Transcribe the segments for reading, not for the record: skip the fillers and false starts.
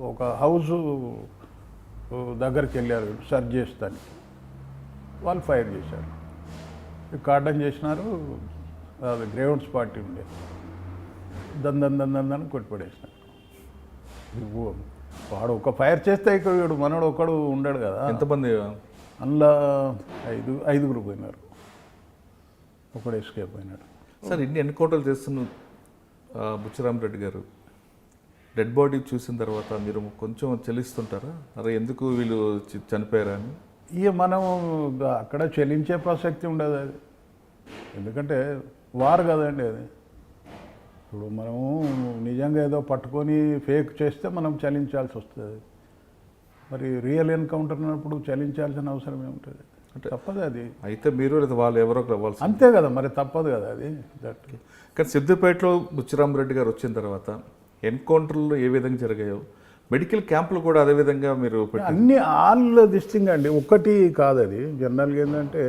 ఒక హౌసు దగ్గరికి వెళ్ళారు సర్చ్ చేస్తాను, వాళ్ళు ఫైర్ చేశారు, కార్డన్ చేసినారు. అది గ్రేవౌండ్స్ పార్టీ ఉండే, దందని కొట్టిపడేసినారు. వాడు ఒక ఫైర్ చేస్తే ఇక్కడ వీడు మనోడు ఒకడు ఉండడు కదా. ఎంతమంది? అందులో ఐదుగురు పోయినారు, ఒకడు ఎస్కేప్ అయినాడు. సార్ ఇన్ని ఎన్కౌంటర్లు చేస్తున్న బుచ్చిరామరెడ్డి గారు డెడ్ బాడీ చూసిన తర్వాత మీరు కొంచెం చెల్లిస్తుంటారా? అరే ఎందుకు వీళ్ళు చనిపోయారా అని? ఇక మనం అక్కడ చెల్లించే ప్రసక్తి ఉండదు అది, ఎందుకంటే వారు కదండి అది. ఇప్పుడు మనము నిజంగా ఏదో పట్టుకొని ఫేక్ చేస్తే మనం చలించాల్సి వస్తుంది. మరి రియల్ ఎన్కౌంటర్ అన్నప్పుడు చలించాల్సిన అవసరం ఏముంటుంది? అంటే తప్పదు అది. అయితే మీరు లేదా వాళ్ళు ఎవరో రావాల్సి అంతే కదా, మరి తప్పదు కదా అది. కానీ సిద్దిపేటలో బుచ్చిరామరెడ్డి గారు వచ్చిన తర్వాత ఎన్కౌంటర్లు ఏ విధంగా జరిగాయో మెడికల్ క్యాంపులు కూడా అదేవిధంగా మీరు అన్ని ఆల్ దిస్టింగ్ అండి, ఒక్కటి కాదు అది. జనరల్గా ఏంటంటే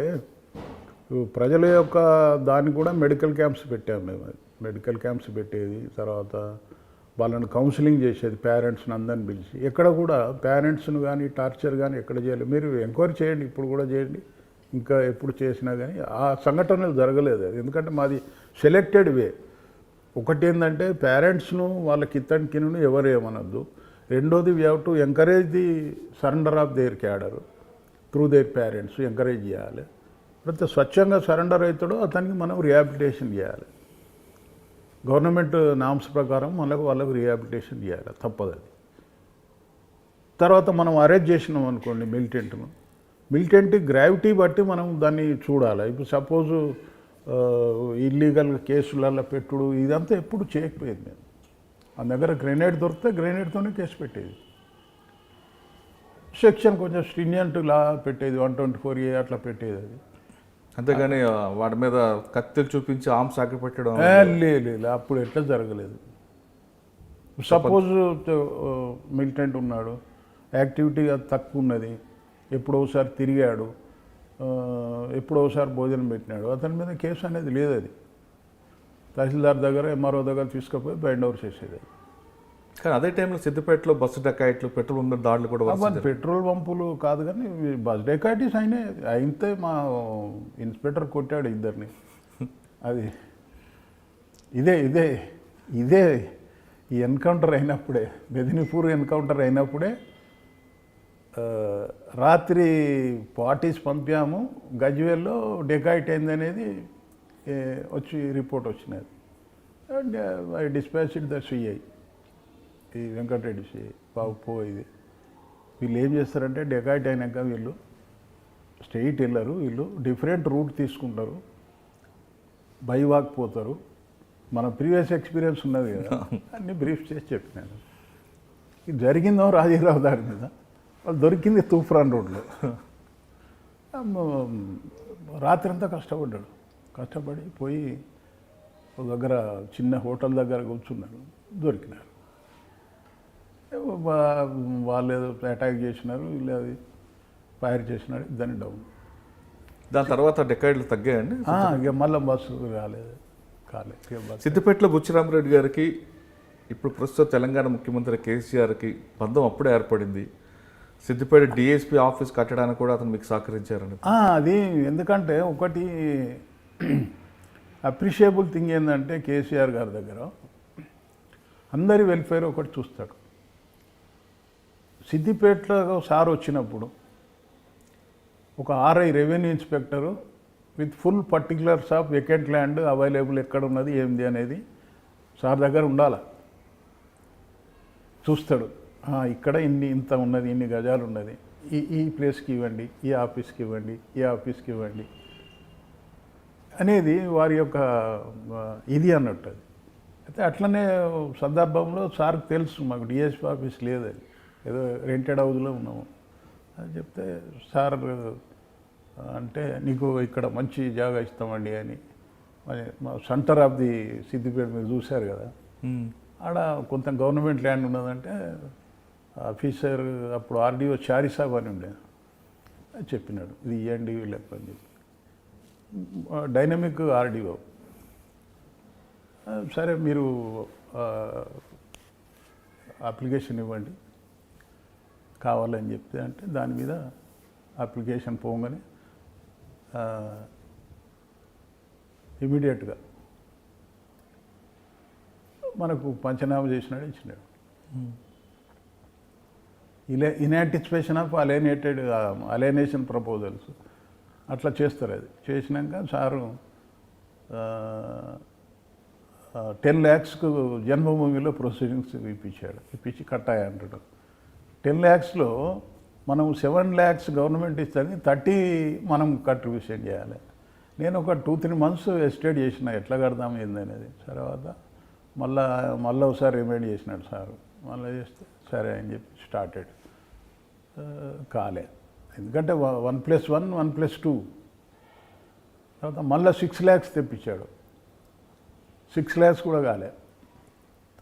ప్రజల యొక్క దాన్ని కూడా మెడికల్ క్యాంప్స్ పెట్టాము మేము. మెడికల్ క్యాంప్స్ పెట్టేది, తర్వాత వాళ్ళని కౌన్సిలింగ్ చేసేది, పేరెంట్స్ని అందరిని పిలిచి. ఎక్కడ కూడా పేరెంట్స్ను కానీ టార్చర్ కానీ ఎక్కడ చేయలేదు. మీరు ఎంక్వైరీ చేయండి, ఇప్పుడు కూడా చేయండి, ఇంకా ఎప్పుడు చేసినా కానీ ఆ సంఘటనలు జరగలేదు అది. ఎందుకంటే మాది సెలెక్టెడ్ వే. ఒకటి ఏంటంటే పేరెంట్స్ను వాళ్ళకి ఇత్తడికిను ఎవరు ఏమనొద్దు. రెండోది we have to encourage the surrender of their cadre through their parents, encourage చేయాలి. ప్రతి స్వచ్ఛంగా సరెండర్ అవుతాడో అతనికి మనం రిహాబిలిటేషన్ చేయాలి. గవర్నమెంట్ నామ్స్ ప్రకారం వాళ్ళకు రిహాబిలిటేషన్ చేయాలి, తప్పదు అది. తర్వాత మనం అరెస్ట్ చేసినాం అనుకోండి మిలిటెంట్ గ్రావిటీ బట్టి మనం దాన్ని చూడాలి. ఇప్పుడు సపోజు ఇల్లీగల్ కేసులలో పెట్టుడు ఇదంతా ఎప్పుడు చేయకపోయేది. మేము ఆ దగ్గర గ్రెనేడ్ దొరికితే గ్రెనేడ్తోనే కేసు పెట్టేది. సెక్షన్ కొంచెం స్ట్రినియంట్ లా పెట్టేది, 124A అట్లా పెట్టేది అది. అంతేగాని వాటి మీద కత్తిలు చూపించి ఆర్మ్స్ సాకి పెట్టడం లేదు, అప్పుడు ఎట్లా జరగలేదు. సపోజ్ మిలిటెంట్ ఉన్నాడు, యాక్టివిటీ తక్కువ ఉన్నది, ఎప్పుడోసారి తిరిగాడు, ఎప్పుడోసారి భోజనం పెట్టినాడు, అతని మీద కేసు అనేది లేదు. అది తహసీల్దార్ దగ్గర ఎంఆర్ఓ దగ్గర తీసుకుపోయి బైండ్ ఓవర్ చేసేది. కానీ అదే టైంలో సిద్దిపేటలో బస్సు డకాయిట్లు, పెట్రోల్ బంక్ దాడులు కూడా. పెట్రోల్ పంపులు కాదు కానీ బస్ డకాయిటీస్ అయితే మా ఇన్స్పెక్టర్ కొట్టాడు ఇద్దరిని. అది ఇదే ఈ ఎన్కౌంటర్ అయినప్పుడే, మెదినీపూర్ ఎన్కౌంటర్ అయినప్పుడే రాత్రి పార్టీస్ పంపాము, గజ్వేల్లో డెకాయిట్ అయింది అనేది వచ్చి రిపోర్ట్ వచ్చినది. And I dispatched the CI, ఈ వెంకటరెడ్డి సిఐ ఇది. వీళ్ళు ఏం చేస్తారంటే డెకాయిట్ అయినాక వీళ్ళు స్ట్రెయిట్ వెళ్ళరు, వీళ్ళు డిఫరెంట్ రూట్ తీసుకుంటారు, బైవాక్ పోతారు. మన ప్రీవియస్ ఎక్స్పీరియన్స్ ఉన్నది కదా, అన్నీ బ్రీఫ్ చేసి చెప్పినాను. ఇది జరిగిందో రాజీరావు దారి మీద, వాళ్ళు దొరికింది తూఫాన్ రోడ్లో. రాత్రి అంతా కష్టపడి పోయి ఒక దగ్గర చిన్న హోటల్ దగ్గర కూర్చున్నారు, దొరికినారు. వాళ్ళు ఏదో అటాక్ చేసినారు, వీళ్ళు అది ఫైర్ చేసినారు, దాన్ని డౌన్. దాని తర్వాత డెకాయిడ్లు తగ్గాయండి. ఇక మళ్ళీ బస్సు కాలేదు. సిద్దిపేటలో బుచ్చిరామరెడ్డి గారికి ఇప్పుడు ప్రస్తుత తెలంగాణ ముఖ్యమంత్రి కేసీఆర్కి బంధం అప్పుడే ఏర్పడింది. సిద్దిపేట డిఎస్పీ ఆఫీస్ కట్టడానికి కూడా అతను మీకు సహకరించారని. అది ఎందుకంటే ఒకటి అప్రిషియబుల్ థింగ్ ఏంటంటే కేసీఆర్ గారి దగ్గర అందరి వెల్ఫేర్ ఒకటి చూస్తాడు. సిద్దిపేటలో సార్ వచ్చినప్పుడు ఒక RI revenue inspector with full particulars of vacant land available ఎక్కడ ఉన్నది ఏంది అనేది సార్ దగ్గర ఉండాలి. చూస్తాడు, ఇక్కడ ఇంత ఉన్నది, ఇన్ని గజాలు ఉన్నది, ఈ ప్లేస్కి ఇవ్వండి, ఈ ఆఫీస్కి ఇవ్వండి, ఈ ఆఫీస్కి ఇవ్వండి అనేది వారి యొక్క ఇది అన్నట్టు. అది అయితే అట్లనే సందర్భంలో సార్కి తెలుసు మాకు డిఎస్పీ ఆఫీస్ లేదని, ఏదో రెంటెడ్ హౌస్లో ఉన్నాము అని చెప్తే, సార్ అంటే నీకు ఇక్కడ మంచి జాగా ఇస్తామండి అని. మా సెంటర్ ఆఫ్ ది సిద్దిపేట మీరు చూశారు కదా, ఆడ కొంత గవర్నమెంట్ ల్యాండ్ ఉన్నదంటే ఆఫీసర్ అప్పుడు ఆర్డీఓ చారిసాబ్ అని ఉండే, చెప్పినాడు ఇది ఇవ్వండి వీళ్ళకి అని చెప్పి. డైనమిక్ ఆర్డీఓ, సరే మీరు అప్లికేషన్ ఇవ్వండి, కావాలని చెప్తే అంటే దాని మీద అప్లికేషన్ పోగానే ఇమీడియట్గా మనకు పంచనామా చేసినాడు ఇచ్చినాడు. ఇన్యాంటిసిపేషన్ ఆఫ్ అలైనేషన్ ప్రపోజల్స్ అట్లా చేస్తారు. అది చేసినాక సారు 10 lakhsకు జన్మభూమిలో ప్రొసీడింగ్స్ ఇప్పించి కట్టాయి అంటాడు. 10 lakhsలో మనం 7 lakhs గవర్నమెంట్ ఇస్తుంది, 30 మనం కంట్రిబ్యూషన్ చేయాలి. నేను ఒక 2-3 months ఎస్టేట్ చేసిన ఎట్లా కడదాం ఏందనేది. తర్వాత మళ్ళీ ఒకసారి రిమైండ్ చేసినాడు సారు. మళ్ళీ చేస్తే సరే అని చెప్పి స్టార్టెడ్. కాలే, ఎందుకంటే 1+1 1+2. తర్వాత మళ్ళీ 6 lakhs తెప్పించాడు. 6 lakhs కూడా కాలే.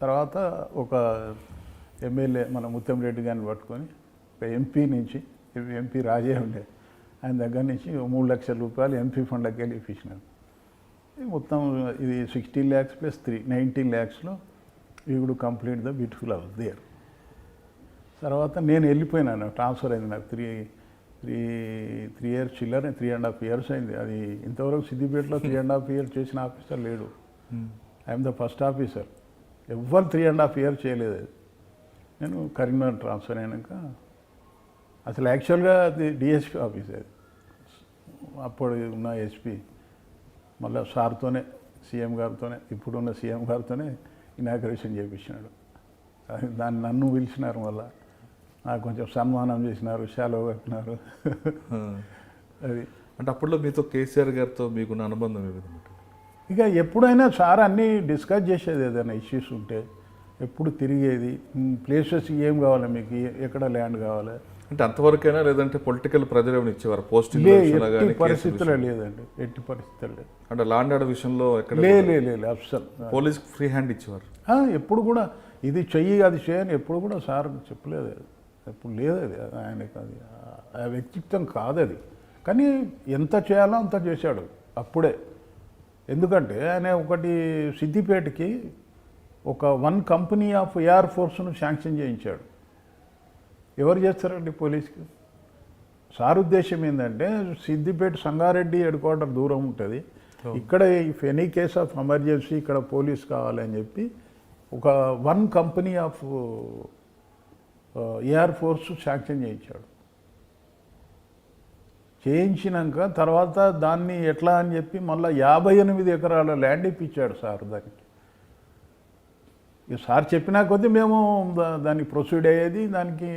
తర్వాత ఒక ఎమ్మెల్యే మన ముత్యం రెడ్డి గారిని పట్టుకొని ఒక ఎంపీ రాజే ఉండే ఆయన దగ్గర నుంచి 3 లక్షల రూపాయలు ఎంపీ ఫండ్లకి వెళ్ళి ఇప్పించినాడు. మొత్తం ఇది 16 lakhs + 3 19 lakhsలో we would complete the beautiful house there. తర్వాత నేను వెళ్ళిపోయినాను, ట్రాన్స్ఫర్ అయింది నాకు. 3 years చిల్లర 3.5 years అయింది. అది ఇంతవరకు సిద్దిపేటలో 3.5 years చేసిన ఆఫీసర్ లేడు. I'm the first officer. ఎవ్వరు 3.5 years చేయలేదు. అది నేను కరీంనగర్ ట్రాన్స్ఫర్ అయినాక అసలు యాక్చువల్గా అది డిఎస్పీ ఆఫీస్. అది అప్పుడు ఉన్న ఎస్పీ మళ్ళీ సార్తోనే, సీఎం గారితోనే, ఇప్పుడున్న సీఎం గారితోనే ఇనాగ్రేషన్ చేయించినాడు. దాన్ని నన్ను పిలిచినారు, మళ్ళీ నాకు కొంచెం సన్మానం చేసినారు, శాలువ కట్టినారు. అది అంటే అప్పట్లో మీతో కేసీఆర్ గారితో మీకున్న అనుబంధం ఏ విధంగా? ఇక ఎప్పుడైనా సార్ అన్నీ డిస్కస్ చేసేది, ఏదైనా ఇష్యూస్ ఉంటే ఎప్పుడు తిరిగేది. ప్లేసెస్ ఏం కావాలి మీకు, ఎక్కడ ల్యాండ్ కావాలి అంటే అంతవరకైనా, లేదంటే పొలిటికల్ ప్రెజర్ ఏమైనా ఇచ్చేవారు? పోస్టింగ్ ఎట్టి పరిస్థితుల్లో లేదండి, ఎట్టి పరిస్థితుల్లో లేదు. అంటే లాండ్ ఆర్డర్ విషయంలో ఎక్కడ లేదు అసలు. పోలీస్ ఫ్రీ హ్యాండ్ ఇచ్చేవారు ఎప్పుడు కూడా. ఇది చెయ్యి అది చేయని ఎప్పుడు కూడా సార్ చెప్పలేదు. ఎప్పుడు లేదు అది ఆయనకి. అది ఆ వ్యక్తిత్వం కాదు అది. కానీ ఎంత చేయాలో అంత చేశాడు అప్పుడే. ఎందుకంటే ఆయన ఒకటి సిద్దిపేటకి ఒక 1 company ఆఫ్ ఎయిర్ ఫోర్స్ను శాంక్షన్ చేయించాడు. ఎవరు చేస్తారండి పోలీస్కి? సార్ ఉద్దేశం ఏంటంటే సిద్దిపేట సంగారెడ్డి హెడ్-క్వార్టర్ దూరం ఉంటుంది, ఇక్కడ if any case of emergency ఇక్కడ పోలీస్ కావాలని చెప్పి ఒక 1 company of air force sanction చేయించాడు. చేయించినాక తర్వాత దాన్ని ఎట్లా అని చెప్పి మళ్ళీ 58 ఎకరాల ల్యాండ్ ఇప్పించాడు సార్ దానికి. సార్ చెప్పినా కొద్దీ మేము దానికి ప్రొసీడ్ అయ్యేది, దానికి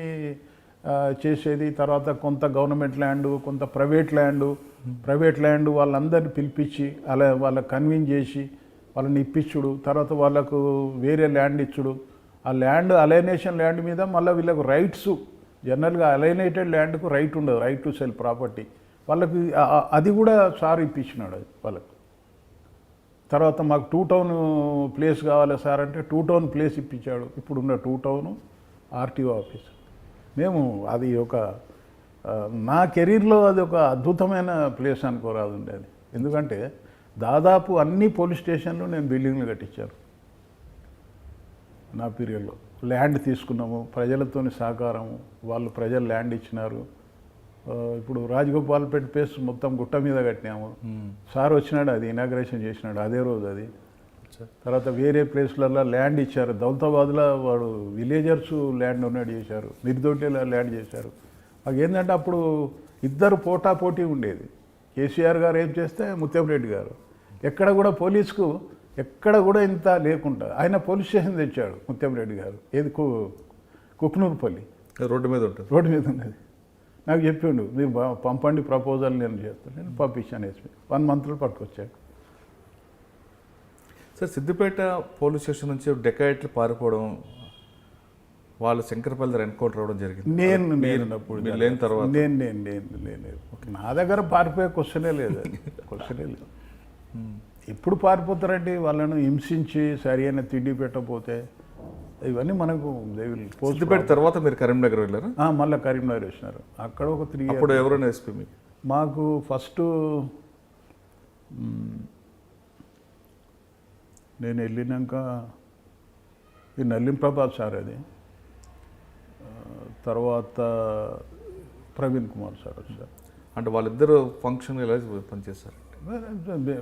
చేసేది. తర్వాత కొంత గవర్నమెంట్ ల్యాండ్, కొంత ప్రైవేట్ ల్యాండ్ వాళ్ళందరినీ పిలిపించి అలా వాళ్ళకి కన్విన్స్ చేసి వాళ్ళని ఇప్పించుడు. తర్వాత వాళ్ళకు వేరే ల్యాండ్ ఇచ్చుడు. ఆ ల్యాండ్ అలైనేషన్ ల్యాండ్ మీద మళ్ళీ వీళ్ళకు రైట్స్, జనరల్గా అలైనేటెడ్ ల్యాండ్కు రైట్ ఉండదు, రైట్ టు సెల్ ప్రాపర్టీ. వాళ్ళకి అది కూడా సార్ ఇప్పించినాడు అది వాళ్ళకు. తర్వాత మాకు 2 town ప్లేస్ కావాలి సార్ అంటే 2 town ప్లేస్ ఇప్పించాడు. ఇప్పుడున్న 2 town ఆర్టీఓ ఆఫీస్. మేము అది ఒక నా కెరీర్లో అది ఒక అద్భుతమైన ప్లేస్ అనుకోరాదు ఉండేది. ఎందుకంటే దాదాపు అన్ని పోలీస్ స్టేషన్లు నేను బిల్డింగ్లు కట్టించాను నా పీరియడ్లో. ల్యాండ్ తీసుకున్నాము, ప్రజలతోని సహకారము, వాళ్ళు ప్రజలు ల్యాండ్ ఇచ్చినారు. ఇప్పుడు రాజగోపాల్పేట ప్లేస్ మొత్తం గుట్ట మీద కట్టినాము. సార్ వచ్చినాడు, అది ఇనాగ్రేషన్ చేసినాడు అదే రోజు అది. తర్వాత వేరే ప్లేస్లలో ల్యాండ్ ఇచ్చారు. దౌలతాబాద్లో వాడు విలేజర్స్ ల్యాండ్ డొనేట్ చేశారు, నిర్దోటిలో ల్యాండ్ చేశారు. మాకు ఏంటంటే అప్పుడు ఇద్దరు పోటీ ఉండేది. కేసీఆర్ గారు ఏం చేస్తే ముత్యం రెడ్డి గారు. ఎక్కడ కూడా పోలీసుకు ఎక్కడ కూడా ఇంత లేకుండా ఆయన పోలీస్ స్టేషన్ తెచ్చాడు ముత్యం రెడ్డి గారు. ఏది కుక్నూరుపల్లి రోడ్డు మీద ఉంటుంది, రోడ్డు మీద ఉన్నది. నాకు చెప్పిండు, మీరు పంపండి ప్రపోజల్, నేను చేస్తాను. నేను పంపించాను. ఎస్పీ 1 monthలో పట్టుకొచ్చాడు. సార్ సిద్దిపేట పోలీస్ స్టేషన్ నుంచి డెకాయిట్లు పారిపోవడం, వాళ్ళు శంకరపల్లి దగ్గర ఎన్కౌంటర్ అవ్వడం జరిగింది. నేను లేని తర్వాత నా దగ్గర పారిపోయే క్వశ్చనే లేదు. ఎప్పుడు పారిపోతారండి? వాళ్ళను హింసించి సరి అయిన తిండి పెట్టకపోతే ఇవన్నీ మనకు. సిద్దిపేట తర్వాత మీరు కరీంనగర్ వెళ్ళారు? మళ్ళీ కరీంనగర్ వచ్చినారు. అక్కడ ఒక 3 years. అప్పుడు ఎవరైనా ఎస్పీ మీకు? మాకు ఫస్ట్ నేను వెళ్ళినాక ఈ నల్లిం ప్రభాత్ సార్ అది. తర్వాత ప్రవీణ్ కుమార్ సార్ వచ్చారు. అంటే వాళ్ళిద్దరు ఫంక్షన్ ఎలా పనిచేస్తారు?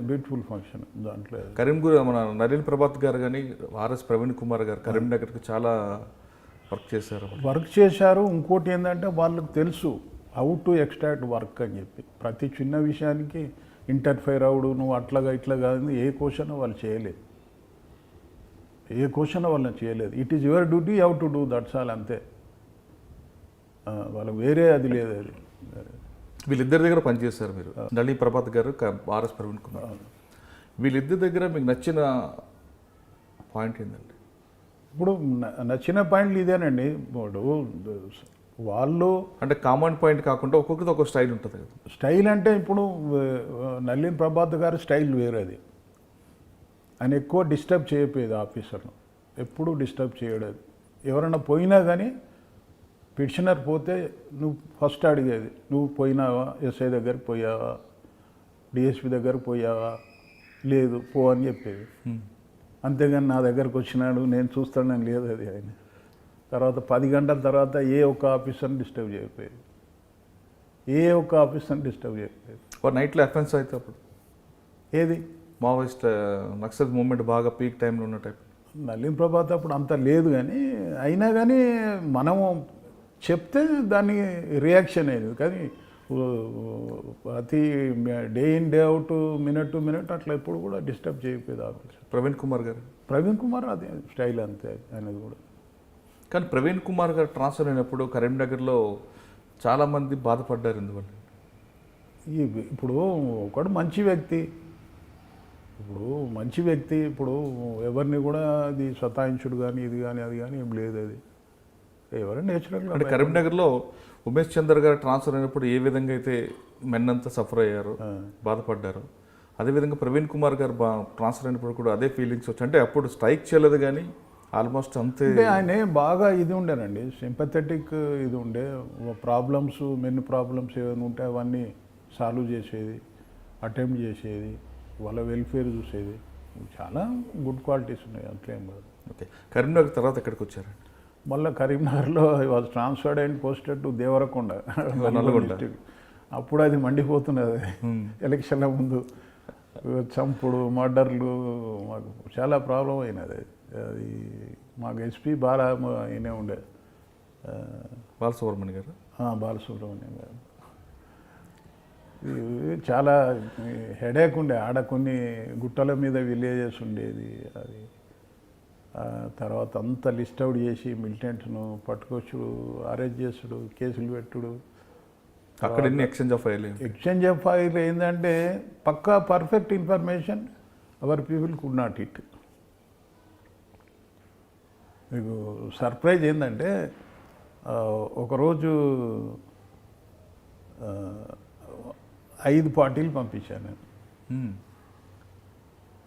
బ్యూటిఫుల్ ఫంక్షన్ దాంట్లో. కరీంగూర్ మన నలీన్ ప్రభాత్ గారు కానీ ఆర్ఎస్ ప్రవీణ్ కుమార్ గారు కరీంనగర్కి చాలా వర్క్ చేశారు. ఇంకోటి ఏంటంటే వాళ్ళకి తెలుసు హౌ టు ఎక్స్ట్రాక్ట్ వర్క్ అని చెప్పి ప్రతి చిన్న విషయానికి ఇంటర్ఫైర్ అవుడు నువ్వు అట్లాగా ఇట్లా కాదు ఏ క్వశ్చన్ వాళ్ళు చేయలేదు. వాళ్ళని చేయలేదు. It is your duty how to do that's all అంతే. వాళ్ళకి వేరే అది లేదు. అది వీళ్ళిద్దరి దగ్గర పనిచేస్తారు మీరు, నళిని ప్రభాత్ గారు ఆర్ఎస్ ప్రవీణ్ కుమార్. వీళ్ళిద్దరి దగ్గర మీకు నచ్చిన పాయింట్ ఏంటండి? ఇప్పుడు నచ్చిన పాయింట్లు ఇదేనండి. ఇప్పుడు వాళ్ళు అంటే కామన్ పాయింట్ కాకుండా ఒక్కొక్కరిది ఒక స్టైల్ ఉంటుంది కదా. స్టైల్ అంటే ఇప్పుడు నళిని ప్రభాత్ గారి స్టైల్ వేరేది. ఆయన ఎక్కువ డిస్టర్బ్ చేయకపోయేది ఆఫీసర్ను, ఎప్పుడూ డిస్టర్బ్ చేయలేదు. ఎవరైనా పోయినా కానీ పిటిషనర్ పోతే నువ్వు ఫస్ట్ అడిగేది నువ్వు పోయినావా, ఎస్ఐ దగ్గరికి పోయావా, డిఎస్పి దగ్గరకు పోయావా, లేదు పో అని చెప్పేది. అంతేగాని నా దగ్గరకు వచ్చినాడు నేను చూస్తానని లేదు అది ఆయన. తర్వాత 10 గంటల తర్వాత ఏ ఒక్క ఆఫీసర్ని డిస్టర్బ్ చేయకపోయేది. నైట్లో అఫెన్స్ అయితే అప్పుడు ఏది మావోయిస్ట్ నక్సల్ మూవ్మెంట్ బాగా పీక్ టైంలో ఉన్న టైప్. నళిన్ ప్రభాత్ అప్పుడు అంత లేదు కానీ అయినా కానీ మనము చెప్తే దానికి రియాక్షన్ అయ్యేది. కానీ ప్రతి day in day out minute to minute అట్లా ఎప్పుడు కూడా డిస్టర్బ్ చేయకపోయేది ఆఫీస్. ప్రవీణ్ కుమార్ అది స్టైల్ అంతే అనేది కూడా. కానీ ప్రవీణ్ కుమార్ గారు ట్రాన్స్ఫర్ అయినప్పుడు కరీంనగర్లో చాలామంది బాధపడ్డారు. ఎందువల్ల? ఇప్పుడు ఒకడు మంచి వ్యక్తి, ఇప్పుడు ఎవరిని కూడా అది సతాయించుడు కానీ ఇది కానీ అది కానీ ఏం లేదు. అది ఎవరైనా నేచురల్గా. అంటే కరీంనగర్లో ఉమేష్ చంద్ర గారు ట్రాన్స్ఫర్ అయినప్పుడు ఏ విధంగా అయితే మెన్ అంతా సఫర్ అయ్యారు, బాధపడ్డారు, అదేవిధంగా ప్రవీణ్ కుమార్ గారు ట్రాన్స్ఫర్ అయినప్పుడు కూడా అదే ఫీలింగ్స్ వచ్చాయి. అంటే అప్పుడు స్ట్రైక్ చేయలేదు కానీ ఆల్మోస్ట్ అంతే. ఆయన బాగా ఇది ఉండేనండి, సింపథెటిక్ ఇది ఉండే. మెన్ ప్రాబ్లమ్స్ ఏమైనా ఉంటే అవన్నీ సాల్వ్ చేసేది, అటెంప్ట్ చేసేది, వాళ్ళ వెల్ఫేర్ చూసేది. చాలా గుడ్ క్వాలిటీస్ ఉన్నాయి, అంతేం కాదు. ఓకే, కరీంనగర్ తర్వాత ఎక్కడికి వచ్చారండి? మళ్ళీ కరీంనగర్లో was transferred and posted to Devarakonda, district. అప్పుడు అది మండిపోతున్నది. ఎలక్షన్ల ముందు చంపుడు, మర్డర్లు, మాకు చాలా ప్రాబ్లం అయినది. అది మాకు ఎస్పీ ఈయనే ఉండే, బాలసుబ్రహ్మణ్యం గారు. బాలసుబ్రహ్మణ్యం గారు. చాలా హెడేక్ ఉండే. ఆడ కొన్ని గుట్టల మీద విలేజెస్ ఉండేది. అది తర్వాత అంతా లిస్ట్ అవుట్ చేసి మిలిటెంట్స్ను పట్టుకొచ్చుడు, అరెస్ట్ చేసుడు, కేసులు పెట్టుడు. అక్కడ ఎక్స్చేంజ్ ఆఫ్ ఫైర్ ఏంటంటే పక్కా perfect information our people could not it. మీకు సర్ప్రైజ్ ఏంటంటే ఒకరోజు 5 పార్టీలు పంపించాను నేను.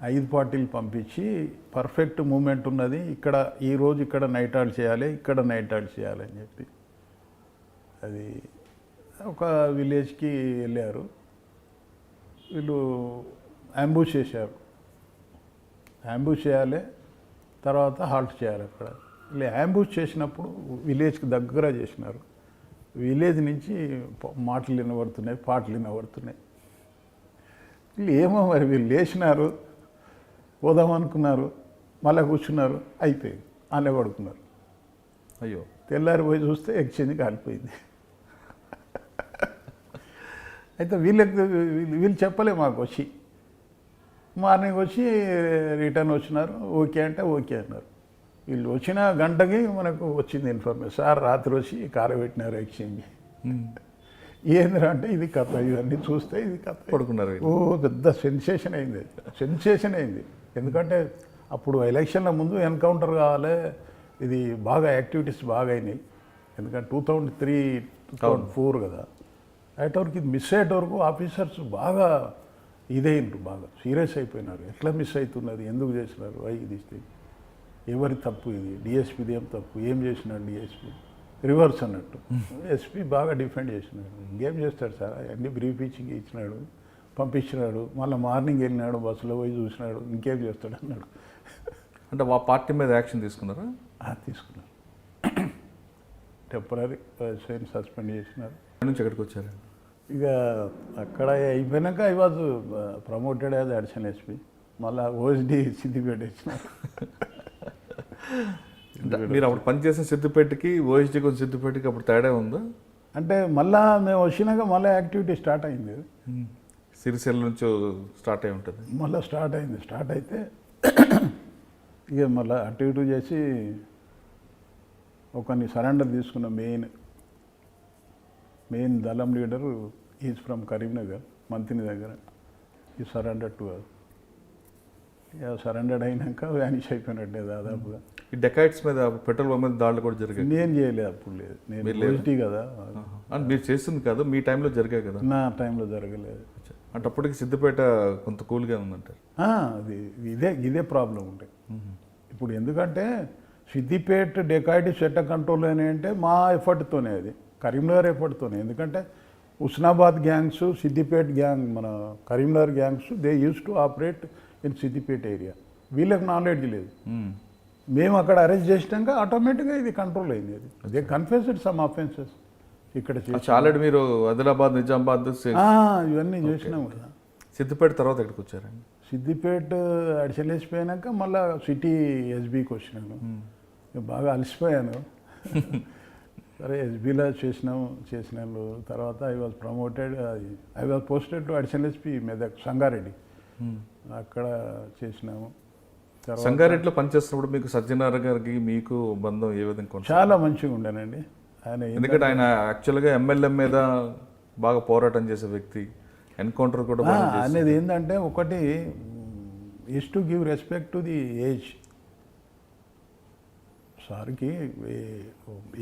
5 పార్టీలు పంపించి పర్ఫెక్ట్ మూమెంట్ ఉన్నది, ఇక్కడ ఈరోజు ఇక్కడ నైట్ హాల్ట్ చేయాలి, ఇక్కడ నైట్ హాల్ట్ చేయాలి అని చెప్పి. అది ఒక విలేజ్కి వెళ్ళారు. వీళ్ళు అంబుష్ చేశారు. అంబుష్ చేయాలి, తర్వాత హాల్ట్ చేయాలి. అక్కడ వీళ్ళు అంబుష్ చేసినప్పుడు విలేజ్కి దగ్గర చేసినారు. విలేజ్ నుంచి మాటలు వినబడుతున్నాయి, పాటలు వినబడుతున్నాయి. వీళ్ళు ఏమో మరి వీళ్ళు లేచినారు, పోదాం అనుకున్నారు, మళ్ళీ కూర్చున్నారు, అయిపోయింది, అలా పడుకున్నారు. అయ్యో, తెల్లారి పోయి చూస్తే ఎక్స్చేంజ్ కాలిపోయింది. అయితే వీళ్ళు చెప్పలే మాకు వచ్చి. మార్నింగ్ వచ్చి రిటర్న్ వచ్చినారు. ఓకే అంటే ఓకే అన్నారు. వీళ్ళు వచ్చిన గంటకి మనకు వచ్చింది ఇన్ఫర్మేషన్, సార్ రాత్రి వచ్చి కారు పెట్టినారు ఎక్స్చేంజ్. ఏందిరా అంటే ఇది కథ, ఇవన్నీ చూస్తే ఇది కథ. పడుకున్నారు. ఓ పెద్ద సెన్సేషన్ అయింది. ఎందుకంటే అప్పుడు ఎలక్షన్ల ముందు ఎన్కౌంటర్ కావాలి, ఇది బాగా యాక్టివిటీస్ బాగా అయినాయి. ఎందుకంటే 2003, 2004 కదా. అయ్యేటవరకు ఇది మిస్ అయ్యేటవరకు ఆఫీసర్స్ బాగా ఇదైండ్రు, బాగా సీరియస్ అయిపోయినారు. ఎట్లా మిస్ అవుతున్నది, ఎందుకు చేసినారు, ఇది ఎవరి తప్పు, ఇది డిఎస్పీది ఏం తప్పు, ఏం చేసినాడు డిఎస్పీ, రివర్స్ అన్నట్టు. ఎస్పీ బాగా డిఫెండ్ చేసినాడు. ఇంకేం చేస్తాడు సార్, అన్ని బ్రీఫ్ ఇచ్చినాడు, పంపించినాడు, మళ్ళీ మార్నింగ్ వెళ్ళినాడు, బస్సులో పోయి చూసినాడు, ఇంకేం చేస్తాడు అన్నాడు. అంటే ఆ పార్టీ మీద యాక్షన్ తీసుకున్నారా? తీసుకున్నారు. టెంపరీ ఎస్ఐని సస్పెండ్ చేసినారు. అక్కడి నుంచి ఎక్కడికి వచ్చారు? ఇక అక్కడ అయిపోయినాక I was promoted as additional SP. మళ్ళీ ఓఎస్డి సిద్దిపేట ఇచ్చినారు. మీరు అప్పుడు పనిచేసిన సిద్దిపేటకి ఓఎస్డీ కొంచెం సిద్దిపేటకి అప్పుడు తేడా ఉందా? అంటే మళ్ళా మేము వచ్చినాక మళ్ళీ యాక్టివిటీ స్టార్ట్ అయింది. సిరిసిల్ల నుంచి స్టార్ట్ అయి ఉంటుంది. మళ్ళీ స్టార్ట్ అయింది. స్టార్ట్ అయితే ఇక మళ్ళీ అటు ఇటు చేసి ఒకరిని సరెండర్ తీసుకున్న మెయిన్ దళం లీడరు ఈజ్ ఫ్రమ్ కరీంనగర్, మంత్రి దగ్గర. ఈ సరెండర్ టు ఇక సరెండర్ అయినాక వ్యానిష్ అయిపోయినట్టే దాదాపుగా. ఈ డెకాయిట్స్ మీద పెట్రోల్ పంప్ మీద దాడులు కూడా జరిగాయి. నేను చేయలేదు, అప్పుడు లేదు. నేను ఓఎస్డీ కదా. మీరు చేస్తుంది కాదు, మీ టైంలో జరిగాయి కదా? నా టైంలో జరగలేదు. అంటే అప్పటికి సిద్దిపేట కొంత కూల్గా ఉందంటారు. అది ఇదే ప్రాబ్లం ఉంటాయి ఇప్పుడు. ఎందుకంటే సిద్దిపేట డెకాయిటీ చట్ట కంట్రోల్ అని అంటే మా ఎఫర్ట్తోనే, అది కరీంనగర్ ఎఫర్ట్తోనే. ఎందుకంటే ఉస్నాబాద్ గ్యాంగ్స్, సిద్దిపేట గ్యాంగ్, మన Karimnagar gangs, they use to operate in Siddipet area. వీళ్ళకి నాలెడ్జ్ లేదు. మేము అక్కడ అరెస్ట్ చేసినాక ఆటోమేటిక్గా ఇది కంట్రోల్ అయింది. అది దే కన్ఫెస్డ్ సమ్ అఫెన్సెస్ ఇక్కడ ఆల్రెడీ మీరు ఆదిలాబాద్, నిజామాబాద్ ఇవన్నీ చేసినాం కదా. సిద్దిపేట తర్వాత ఎక్కడికి వచ్చారండి? సిద్దిపేట అడిషనల్ ఎస్పీ అయినాక మళ్ళీ సిటీ ఎస్బీకి వచ్చినాను. బాగా అలసిపోయాను. సరే ఎస్బీలో చేసినాను. తర్వాత I was promoted, I was posted to additional SP Medak, Sangareddy. అక్కడ చేసినాము. సంగారెడ్డిలో పనిచేస్తున్నప్పుడు మీకు సత్యనారాయణ గారికి మీకు బంధం ఏ విధంగా? చాలా మంచిగా ఉండేనండి ఆయన. ఎందుకంటే ఆయన యాక్చువల్గా ఎమ్మెల్యే మీద బాగా పోరాటం చేసే వ్యక్తి. ఎన్కౌంటర్ కూడా అనేది ఏంటంటే, ఒకటి is to give respect to the age. సార్కి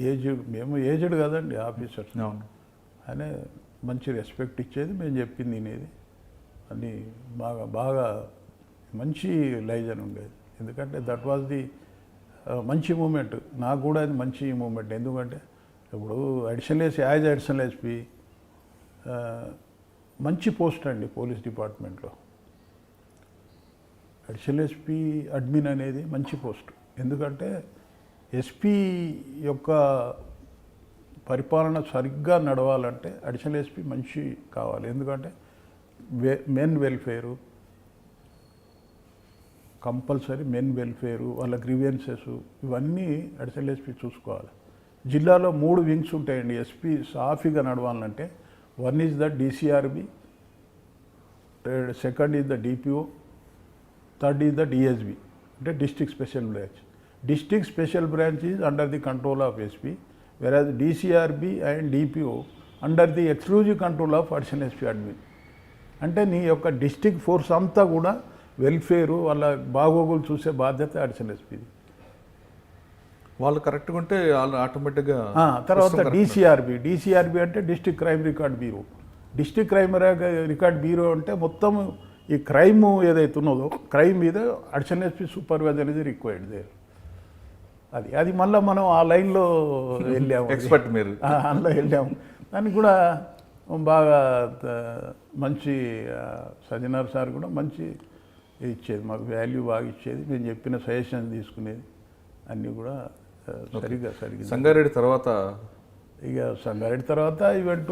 ఏజ్, మేము ఏజ్డ్ కదండి ఆఫీసర్స్. ఆయన మంచి రెస్పెక్ట్ ఇచ్చేది, మేము చెప్పింది వినేది. అని బాగా మంచి లైజన్ ఉండేది. ఎందుకంటే దట్ వాజ్ ది మంచి మూమెంట్. నాకు కూడా అది మంచి మూమెంట్. ఎందుకంటే ఇప్పుడు యాజ్ అడిషనల్ ఎస్పీ మంచి పోస్ట్ అండి పోలీస్ డిపార్ట్మెంట్లో. అడిషనల్ ఎస్పీ అడ్మిన్ అనేది మంచి పోస్ట్. ఎందుకంటే ఎస్పీ యొక్క పరిపాలన సరిగ్గా నడవాలంటే అడిషనల్ ఎస్పీ మంచి కావాలి. ఎందుకంటే men welfare compulsory, men welfare, వాళ్ళ గ్రీవెన్సెస్, ఇవన్నీ అడిషనల్ ఎస్పీ చూసుకోవాలి. జిల్లాలో 3 వింగ్స్ ఉంటాయండి ఎస్పీ సాఫీగా నడవాలంటే. One is the DCRB, second is the DPO, third is the DSB, అంటే district special branch. District special branch is under the control of SP, whereas DCRB and DPO under the exclusive control of additional SP admin. అంటే నీ యొక్క district force అంతా కూడా welfare, వాళ్ళ బాగోగులు చూసే బాధ్యత అడిషనల్ ఎస్పీది. వాళ్ళు కరెక్ట్గా ఉంటే వాళ్ళు ఆటోమేటిక్గా. తర్వాత డిసిఆర్బి అంటే district crime record bureau. District crime record bureau అంటే మొత్తం ఈ క్రైమ్ ఏదైతే ఉన్నదో క్రైమ్ మీద అడిషనల్ ఎస్పీ సూపర్వైజర్ అనేది రిక్వైర్డ్ దేర్. అది మళ్ళీ మనం ఆ లైన్లో వెళ్ళాము. ఎక్స్పర్ట్ మీరు అందులో వెళ్ళాము. దానికి కూడా బాగా మంచి సజ్జనార్ సార్ కూడా మంచి ఇచ్చేది, మాకు వాల్యూ బాగా ఇచ్చేది. మేము చెప్పిన సజెషన్ తీసుకునేది అన్నీ కూడా సరిగ్గా. సంగారెడ్డి తర్వాత ఇక సంగారెడ్డి తర్వాత event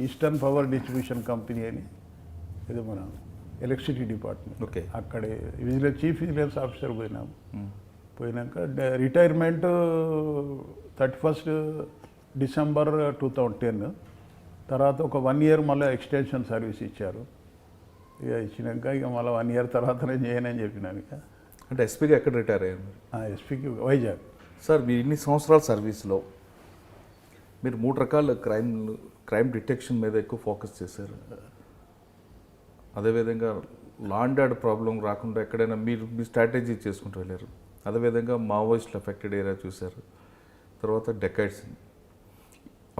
eastern power distribution company అని, ఇది మన ఎలక్ట్రిసిటీ డిపార్ట్మెంట్. ఓకే. అక్కడే చీఫ్ విజిలెన్స్ ఆఫీసర్ పోయినాము. పోయినాక రిటైర్మెంట్ 31st December 2010. తర్వాత ఒక 1 year మళ్ళీ ఎక్స్టెన్షన్ సర్వీస్ ఇచ్చారు. ఇక ఇచ్చినాక ఇక మళ్ళీ 1 year తర్వాత నేను చేయనని చెప్పినాను. ఇక అంటే ఎస్పీగా ఎక్కడ రిటైర్ అయ్యారు? ఎస్పీకి వైజాగ్. సార్, మీ ఇన్ని సంవత్సరాల సర్వీస్లో మీరు 3 రకాల క్రైమ్ డిటెక్షన్ మీద ఎక్కువ ఫోకస్ చేశారు. అదేవిధంగా లా అండ్ ఆర్డర్ ప్రాబ్లం రాకుండా ఎక్కడైనా మీరు మీ స్ట్రాటజీ చేసుకుంటూ వెళ్ళారు. అదేవిధంగా మావోయిస్టులు ఎఫెక్టెడ్ ఏరియా చూశారు. తర్వాత డెకాయిట్స్.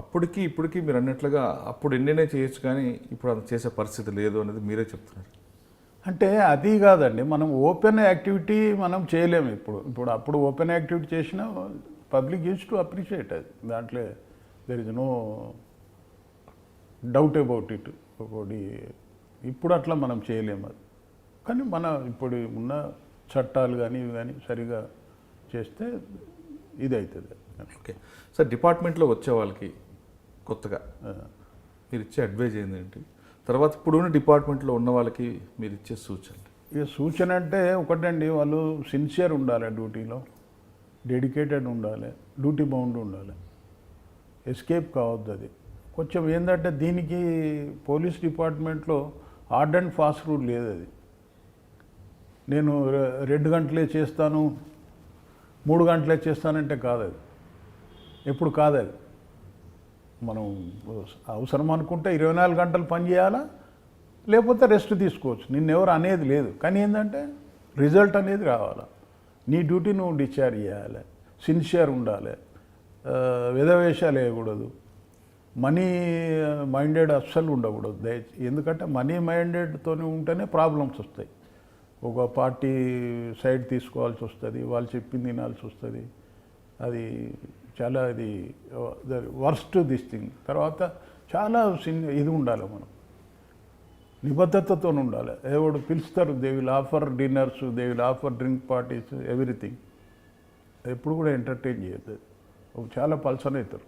అప్పటికి ఇప్పటికీ మీరు అన్నట్లుగా అప్పుడు ఎన్నైనా చేయొచ్చు, కానీ ఇప్పుడు అది చేసే పరిస్థితి లేదు అనేది మీరే చెప్తున్నారు. అంటే అది కాదండి, మనం ఓపెన్ యాక్టివిటీ మనం చేయలేము ఇప్పుడు. అప్పుడు ఓపెన్ యాక్టివిటీ చేసినా పబ్లిక్ యూజ్ టు అప్రిషియేట్. అది దాంట్లో there is no doubt about it. ఒకటి ఇప్పుడు అట్లా మనం చేయలేము. అది కానీ మన ఇప్పుడు ఉన్న చట్టాలు కానీ ఇవి కానీ సరిగా చేస్తే ఇది అవుతుంది. ఓకే సార్, డిపార్ట్మెంట్లో వచ్చే వాళ్ళకి కొత్తగా మీరు ఇచ్చే అడ్వైజ్ ఏంటంటే, తర్వాత ఇప్పుడున్న డిపార్ట్మెంట్లో ఉన్న వాళ్ళకి మీరు ఇచ్చే సూచనలు? ఇక సూచన అంటే ఒకటండి, వాళ్ళు సిన్సియర్ ఉండాలి, డ్యూటీలో డెడికేటెడ్ ఉండాలి, డ్యూటీ బౌండ్ ఉండాలి, ఎస్కేప్ కావద్దు. అది కొంచెం ఏంటంటే దీనికి పోలీస్ డిపార్ట్మెంట్లో హార్డ్ అండ్ ఫాస్ట్ రూల్ లేదు. అది నేను 2 గంటలే చేస్తాను 3 గంటలే చేస్తానంటే కాదు, అది ఎప్పుడు కాదు. అది మనం అవసరం అనుకుంటే 24 గంటలు పని చేయాలా, లేకపోతే రెస్ట్ తీసుకోవచ్చు, నిన్నెవరు అనేది లేదు. కానీ ఏంటంటే రిజల్ట్ అనేది రావాలా, నీ డ్యూటీ నువ్వు డిశ్చార్జ్ చేయాలి, సిన్సియర్ ఉండాలి, విధవేషాలు వేయకూడదు, మనీ మైండెడ్ అస్సలు ఉండకూడదు ఎందుకంటే మనీ మైండెడ్తో ఉంటేనే ప్రాబ్లమ్స్ వస్తాయి. ఒక పార్టీ సైడ్ తీసుకోవాల్సి వస్తుంది, వాళ్ళు చెప్పింది వినాల్సి వస్తుంది. అది చాలా ఇది వర్స్ట్ దిస్ థింగ్. తర్వాత చాలా ఇది ఉండాలి, మనం నిబద్ధతతో ఉండాలి. ఎవడు పిలుస్తారు, they will offer dinners, they will offer drink parties, everything. ఎప్పుడు కూడా ఎంటర్టైన్ చేయొద్దు. చాలా పల్సన్ అవుతారు,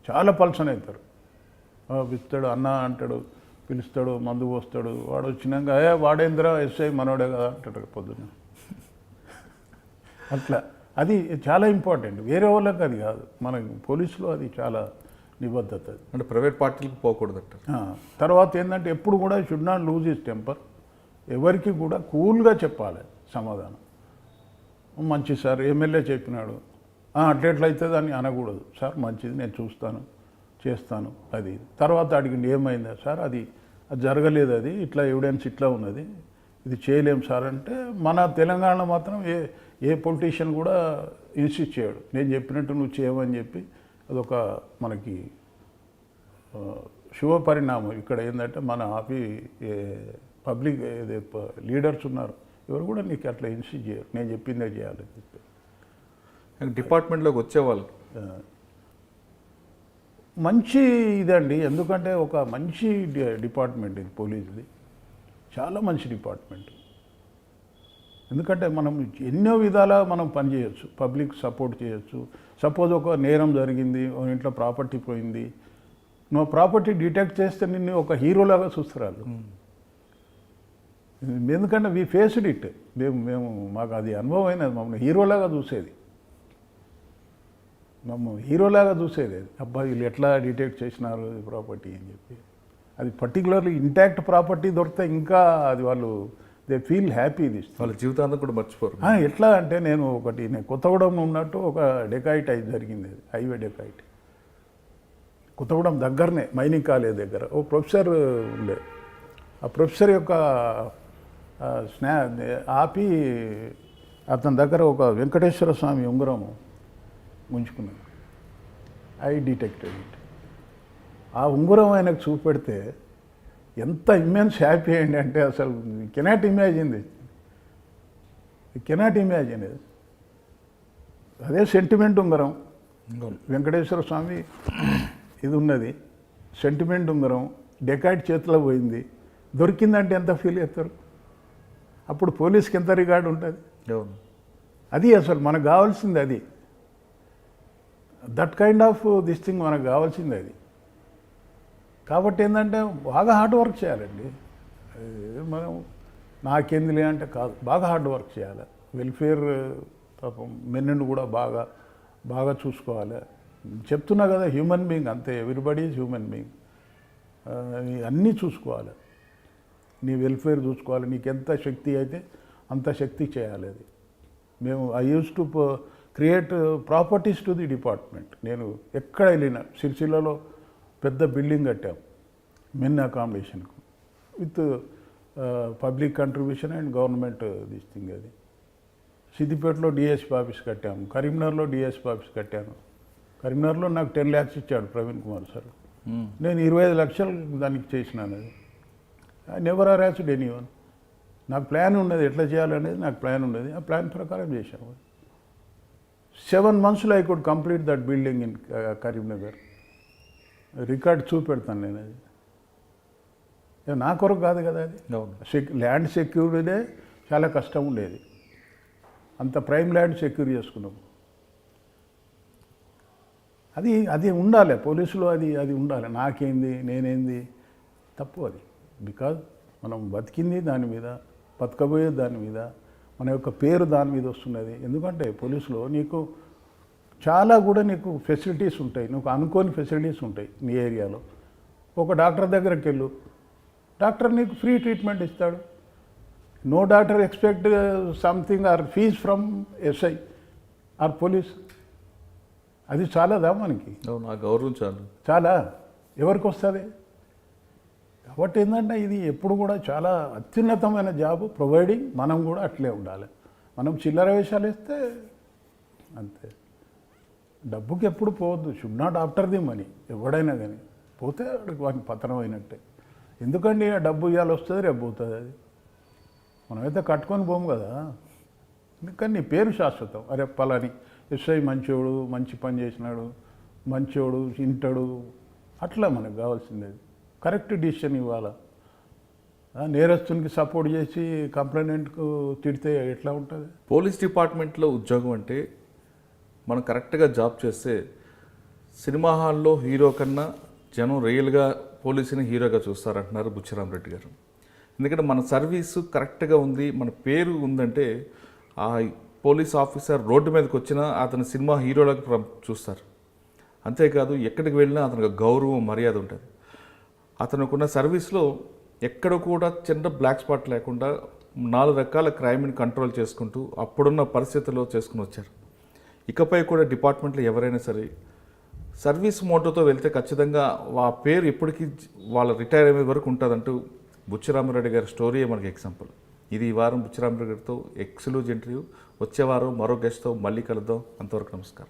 చాలా పల్సన్ అవుతారు. పిలుస్తాడు అన్న అంటాడు, పిలుస్తాడు, మందు పోస్తాడు, వాడు వచ్చినాక వాడేంద్ర ఎస్ఐ మనోడే కదా అంటాడు పొద్దున్న. అట్లా అది చాలా ఇంపార్టెంట్. వేరే వాళ్ళకి అది కాదు, మన పోలీసులో అది చాలా నిబద్ధత. అంటే ప్రైవేట్ పార్టీలకు పోకూడదు. తర్వాత ఏంటంటే ఎప్పుడు కూడా should not lose his temper. ఎవరికి కూడా కూల్గా చెప్పాలి సమాధానం. మంచి సార్, ఎమ్మెల్యే చెప్పినాడు, అట్లెట్లయితుంది అని అనకూడదు. సార్ మంచిది, నేను చూస్తాను, చేస్తాను. అది తర్వాత అడిగింది ఏమైందా సార్, అది జరగలేదు, అది ఇట్లా ఎవిడెన్స్ ఇట్లా ఉన్నది, ఇది చేయలేం సార్ అంటే, మన తెలంగాణలో మాత్రం ఏ పొలిటీషియన్ కూడా ఇన్సిస్ట్ చేయడు. నేను చెప్పినట్టు నువ్వు చేయమని చెప్పి అదొక మనకి శుభ పరిణామం. ఇక్కడ ఏంటంటే మన పబ్లిక్ లీడర్స్ ఉన్నారు, ఎవరు కూడా నీకు అట్లా ఇన్సిస్ట్ చేయరు, నేను చెప్పిందే చేయాలని చెప్పి. డిపార్ట్మెంట్లోకి వచ్చేవాళ్ళు మంచి ఇదండి, ఎందుకంటే ఒక మంచి డిపార్ట్మెంట్ ఇది పోలీసుది, చాలా మంచి డిపార్ట్మెంట్. ఎందుకంటే మనం ఎన్నో విధాలా మనం పనిచేయచ్చు, పబ్లిక్ సపోర్ట్ చేయొచ్చు. సపోజ్ ఒక నేరం జరిగింది, ఇంట్లో ప్రాపర్టీ పోయింది, నువ్వు ప్రాపర్టీ డిటెక్ట్ చేస్తే నిన్ను ఒక హీరోలాగా చూస్తారు. ఎందుకంటే వీ ఫేస్డ్ ఇట్, మేము మాకు అది అనుభవం అయినది, మమ్మల్ని హీరోలాగా చూసేది, హీరోలాగా చూసేది. అబ్బా వీళ్ళు ఎట్లా డిటెక్ట్ చేసినారు ప్రాపర్టీ అని చెప్పి. అది పర్టికులర్లీ ఇంటాక్ట్ ప్రాపర్టీ దొరికితే ఇంకా అది వాళ్ళు దే ఫీల్ హ్యాపీ. దిస్ వాళ్ళ జీవితాంతం కూడా మర్చిపోరు. ఎట్లా అంటే నేను కొత్తగూడెం ఉన్నట్టు ఒక డెకాయిట్ అది జరిగింది, అది హైవే డెకాయిట్. కొత్తగూడెం దగ్గరనే మైనింగ్ కాలేజ్ దగ్గర ఓ ప్రొఫెసర్ ఉండే. ఆ ప్రొఫెసర్ యొక్క ఆపి అతని దగ్గర ఒక వెంకటేశ్వర స్వామి ఉంగరం ఉంచుకున్నాను. I detected it. ఆ ఉంగరం ఆయనకు చూపెడితే ఎంత ఇమ్మెన్స్ హ్యాపీ అయింది అంటే అసలు cannot imagine this, cannot imagine ఇది. అదే సెంటిమెంట్ ఉంగరం, వెంకటేశ్వర స్వామి ఇది ఉన్నది, సెంటిమెంట్ ఉంగరం డెకాయిట్ చేతిలో పోయింది, దొరికిందంటే ఎంత ఫీల్ అవుతారు? అప్పుడు పోలీస్కి ఎంత రికార్డు ఉంటుంది? అది అసలు మనకు కావాల్సింది అది. That kind of this thing మనకు కావాల్సింది అది. కాబట్టి ఏంటంటే బాగా హార్డ్ వర్క్ చేయాలండి. మనం నాకేందిలే అంటే కాదు, బాగా హార్డ్ వర్క్ చేయాలి. వెల్ఫేర్ పాపం మెన్నును కూడా బాగా చూసుకోవాలి. చెప్తున్నా కదా, హ్యూమన్ బీయింగ్ అంతే, ఎవ్రీబడీ ఈజ్ హ్యూమన్ బీయింగ్. అన్నీ చూసుకోవాలి, నీ వెల్ఫేర్ చూసుకోవాలి, నీకు ఎంత శక్తి అయితే అంత శక్తి చేయాలి. అది మేము I use to create properties to the department. నేను ఎక్కడ వెళ్ళినా, సిరిసిల్లలో పెద్ద బిల్డింగ్ కట్టాం మెన్ అకామిడేషన్కు with public contribution and government this thing. అది సిద్దిపేటలో డిఎస్పీ ఆఫీస్ కట్టాము, కరీంనగర్లో డిఎస్పీ ఆఫీస్ కట్టాను. కరీంనగర్లో నాకు 10 lakhs ఇచ్చాడు ప్రవీణ్ కుమార్ సార్, నేను 25 లక్షలు దానికి చేసినాను. అది ఐ నెవర్ హరాస్డ్ ఎనీవన్. నాకు ప్లాన్ ఉన్నది, ఎట్లా చేయాలనేది నాకు ప్లాన్ ఉన్నది, ఆ ప్లాన్ ప్రకారం చేశాము. 7 monthsలో I could complete that building in Karimnagar. Record చూపెడతాను నేను. అది నా కొరకు కాదు కదా, అది ల్యాండ్ సెక్యూరిటీనే చాలా కష్టం ఉండేది. అంత ప్రైమ్ ల్యాండ్ సెక్యూర్ చేసుకున్నాము. అది అది ఉండాలి పోలీసులో, అది ఉండాలి. నాకేంది, నేనేంది, తప్పు అది. బికాజ్ మనం బతికింది దాని మీద, బతకబోయేది దాని మీద, మన యొక్క పేరు దాని మీద వస్తున్నది. ఎందుకంటే పోలీసులో నీకు చాలా కూడా నీకు ఫెసిలిటీస్ ఉంటాయి, నువ్వు అనుకోని ఫెసిలిటీస్ ఉంటాయి నీ ఏరియాలో. ఒక డాక్టర్ దగ్గరికి వెళ్ళు, డాక్టర్ నీకు ఫ్రీ ట్రీట్మెంట్ ఇస్తాడు. No doctor expect something or fees from SI or police. అది చాలాదా మనకి? నా గౌరవం చాలా ఎవరికి వస్తుంది? కాబట్టి ఏంటంటే ఇది ఎప్పుడు కూడా చాలా అత్యున్నతమైన జాబ్ ప్రొవైడింగ్. మనం కూడా అట్లే ఉండాలి. మనం చిల్లర వేషాలు వేస్తే అంతే. డబ్బుకి ఎప్పుడు పోవద్దు. Should not after the money. ఎవడైనా కానీ పోతే వాడికి పతనం అయినట్టే. ఎందుకండి ఆ డబ్బు ఇవాళ వస్తుంది, రేపు పోతుంది. అది మనమైతే కట్టుకొని పోము కదా. ఎందుకని నీ పేరు శాశ్వతం. అరే పలాని ఎస్ఐ మంచోడు, మంచి పని చేసినాడు, మంచోడు, ఇంటాడు, అట్లా మనకు కావాల్సింది. కరెక్ట్ డిసిషన్ ఇవ్వాలా. నేరస్తునికి సపోర్ట్ చేసి కంప్లైంట్కు తిడితే ఎట్లా ఉంటుంది? పోలీస్ డిపార్ట్మెంట్లో ఉద్యోగం అంటే మనం కరెక్ట్గా జాబ్ చేస్తే సినిమా హాల్లో హీరో కన్నా జనం రియల్గా పోలీసుని హీరోగా చూస్తారంటున్నారు బుచ్చిరామరెడ్డి గారు. ఎందుకంటే మన సర్వీసు కరెక్ట్గా ఉంది, మన పేరు ఉందంటే ఆ పోలీస్ ఆఫీసర్ రోడ్డు మీదకి వచ్చినా అతని సినిమా హీరోలకు చూస్తారు. అంతేకాదు ఎక్కడికి వెళ్ళినా అతనికి గౌరవం, మర్యాద ఉంటుంది. అతనుకున్న సర్వీస్లో ఎక్కడ కూడా చిన్న బ్లాక్ స్పాట్ లేకుండా 4 రకాల క్రైమ్ని కంట్రోల్ చేసుకుంటూ అప్పుడున్న పరిస్థితుల్లో చేసుకుని వచ్చారు. ఇకపై కూడా డిపార్ట్మెంట్లో ఎవరైనా సరే సర్వీస్ మోటోతో వెళ్తే ఖచ్చితంగా ఆ పేరు ఎప్పటికీ వాళ్ళ రిటైర్ అయ్యే వరకు ఉంటుందంటూ బుచ్చిరామరెడ్డి గారి స్టోరీయే మనకి ఎగ్జాంపుల్. ఇది ఈ వారం బుచ్చిరామరెడ్డి గారితో ఎక్స్క్లూజివ్ ఇంటర్వ్యూ. వచ్చే వారం మరో గెస్ట్తో మళ్ళీ కలుద్దాం. అంతవరకు నమస్కారం.